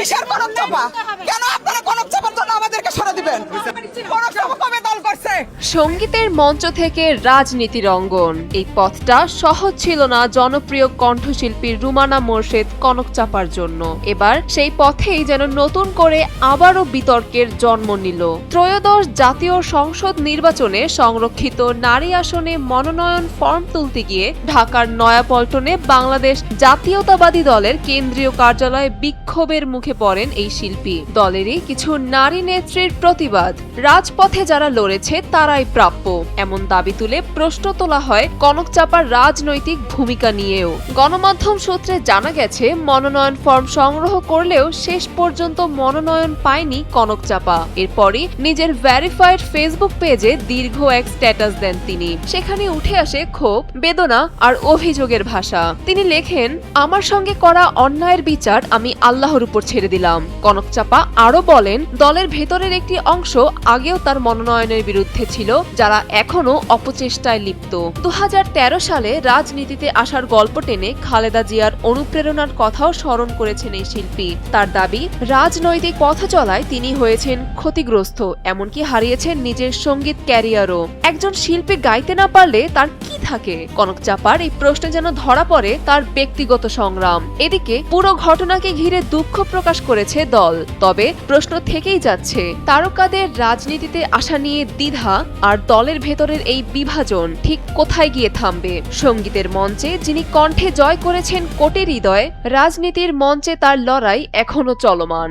কিসের কনক চাপা? কেন আপনারা কনক চাপার জন্য আমাদেরকে সরে দিবেন? কনক চাপা কবে দল করছে? সঙ্গীতের মঞ্চ থেকে রাজনীতির অঙ্গন, এই পথটা সহজ ছিল না জনপ্রিয় কণ্ঠশিল্পী রুমানা মোর্শেদ কনক চাপার জন্য। এবার সেই পথেই যেন নতুন করে আবারও বিতর্কের জন্ম নিল। ত্রয়োদশ জাতীয় সংসদ নির্বাচনে সংরক্ষিত নারী আসনে মনোনয়ন ফর্ম তুলতে গিয়ে ঢাকার নয়াপল্টনে বাংলাদেশ জাতীয়তাবাদী দলের কেন্দ্রীয় কার্যালয়ে বিক্ষোভের মুখে পড়েন এই শিল্পী। দলেরই কিছু নারী নেত্রীর প্রতিবাদ, রাজপথে যারা লড়েছে তারাই প্রাপ্য, এমন দাবি তুলে প্রশ্ন তোলা হয় কনক চাপার রাজনৈতিক ভূমিকা নিয়েও। গণমাধ্যম সূত্রে জানা গেছে, মনোনয়ন ফর্ম সংগ্রহ করলেও শেষ পর্যন্ত মনোনয়ন পায়নি কনক চাপা। এরপরই নিজের ভেরিফাইড ফেসবুক পেজে দীর্ঘ এক স্ট্যাটাস দেন তিনি। সেখানে উঠে আসে ক্ষোভ, বেদনা আর অভিযোগের ভাষা। তিনি লেখেন, আমার সঙ্গে করা অন্যায়ের বিচার আমি আল্লাহর উপর ছেড়ে দিলাম। কনক চাপা আরো বলেন, দলের ভেতরের একটি অংশ আগেও তার মনোনয়নের বিরুদ্ধে ছিল, যারা এখনো অপচেষ্টায় লিপ্ত। 2013 সালে রাজনীতিতে আসার গল্প টেনে খালেদা জিয়ার অনুপ্রেরণার কথাও স্মরণ করেছেন এই শিল্পী। তার দাবি, রাজনৈতিক পথ চলায় তিনি হয়েছেন ক্ষতিগ্রস্ত, এমনকি হারিয়েছেন নিজের সঙ্গীত ক্যারিয়ারও। একজন শিল্পী গাইতে না পারলে তার কি থাকে? কনক চাপার এই প্রশ্নে যেন ধরা পড়ে তার ব্যক্তিগত সংগ্রাম। এদিকে পুরো ঘটনাকে ঘিরে দুঃখ প্রকাশ করেছে দল। তবে প্রশ্ন থেকেই যাচ্ছে, তারকাদের রাজনীতিতে আসা নিয়ে দ্বিধা আর দলের ভেতরের এই বিভাজন ঠিক কোথায় গিয়ে থামবে? সঙ্গীতের মঞ্চে যিনি কণ্ঠে জয় করেছেন কোটির হৃদয়, রাজনীতির মঞ্চে তার লড়াই এখনো চলমান।